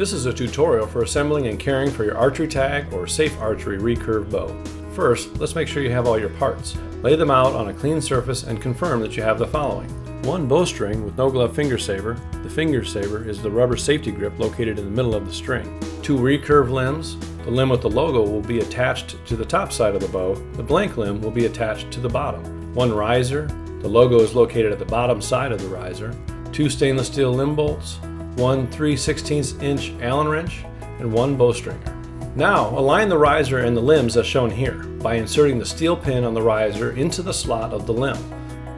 This is a tutorial for assembling and caring for your Archery Tag or S.A.F.E archery recurve bow. First, let's make sure you have all your parts. Lay them out on a clean surface and confirm that you have the following. One bowstring with no glove finger saver. The finger saver is the rubber safety grip located in the middle of the string. Two recurve limbs. The limb with the logo will be attached to the top side of the bow. The blank limb will be attached to the bottom. One riser. The logo is located at the bottom side of the riser. Two stainless steel limb bolts. One 3/16" Allen wrench, and one bowstringer. Now, align the riser and the limbs as shown here by inserting the steel pin on the riser into the slot of the limb.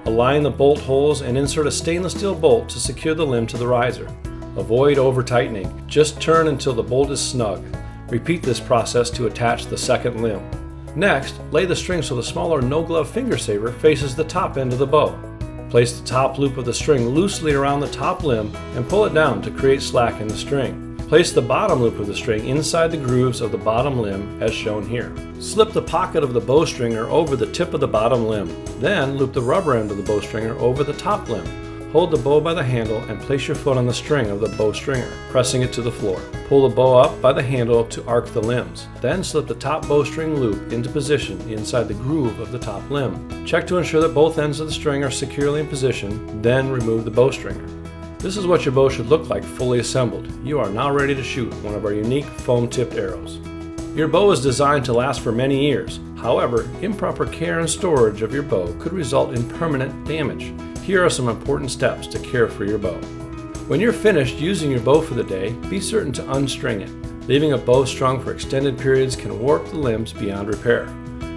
Align the bolt holes and insert a stainless steel bolt to secure the limb to the riser. Avoid over-tightening. Just turn until the bolt is snug. Repeat this process to attach the second limb. Next, lay the string so the smaller no-glove finger saver faces the top end of the bow. Place the top loop of the string loosely around the top limb and pull it down to create slack in the string. Place the bottom loop of the string inside the grooves of the bottom limb as shown here. Slip the pocket of the bowstringer over the tip of the bottom limb. Then loop the rubber end of the bowstringer over the top limb. Hold the bow by the handle and place your foot on the string of the bowstringer, pressing it to the floor. Pull the bow up by the handle to arc the limbs. Then slip the top bowstring loop into position inside the groove of the top limb. Check to ensure that both ends of the string are securely in position, then remove the bowstringer. This is what your bow should look like fully assembled. You are now ready to shoot one of our unique foam-tipped arrows. Your bow is designed to last for many years. However, improper care and storage of your bow could result in permanent damage. Here are some important steps to care for your bow. When you're finished using your bow for the day, be certain to unstring it. Leaving a bow strung for extended periods can warp the limbs beyond repair.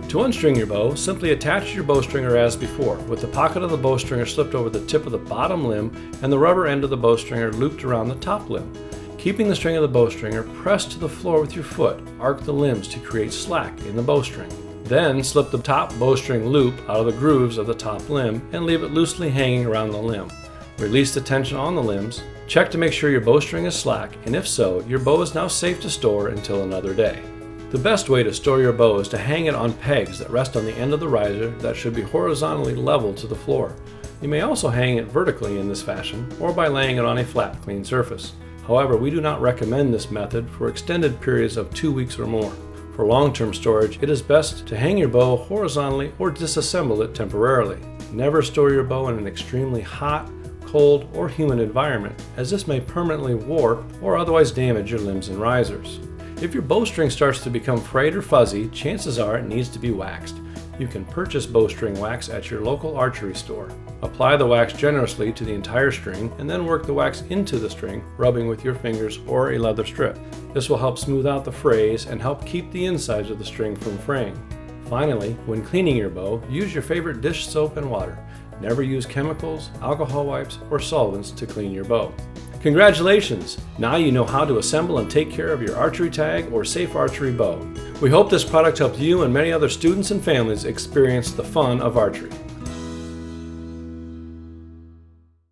To unstring your bow, simply attach your bowstringer as before, with the pocket of the bowstringer slipped over the tip of the bottom limb and the rubber end of the bowstringer looped around the top limb. Keeping the string of the bowstringer pressed to the floor with your foot, arc the limbs to create slack in the bowstring. Then slip the top bowstring loop out of the grooves of the top limb and leave it loosely hanging around the limb. Release the tension on the limbs. Check to make sure your bowstring is slack, and if so, your bow is now safe to store until another day. The best way to store your bow is to hang it on pegs that rest on the end of the riser that should be horizontally level to the floor. You may also hang it vertically in this fashion, or by laying it on a flat, clean surface. However, we do not recommend this method for extended periods of 2 weeks or more. For long-term storage, it is best to hang your bow horizontally or disassemble it temporarily. Never store your bow in an extremely hot, cold, or humid environment, as this may permanently warp or otherwise damage your limbs and risers. If your bowstring starts to become frayed or fuzzy, chances are it needs to be waxed. You can purchase bowstring wax at your local archery store. Apply the wax generously to the entire string and then work the wax into the string, rubbing with your fingers or a leather strip. This will help smooth out the frays and help keep the insides of the string from fraying. Finally, when cleaning your bow, use your favorite dish soap and water. Never use chemicals, alcohol wipes, or solvents to clean your bow. Congratulations! Now you know how to assemble and take care of your Archery Tag or S.A.F.E archery bow. We hope this product helped you and many other students and families experience the fun of archery.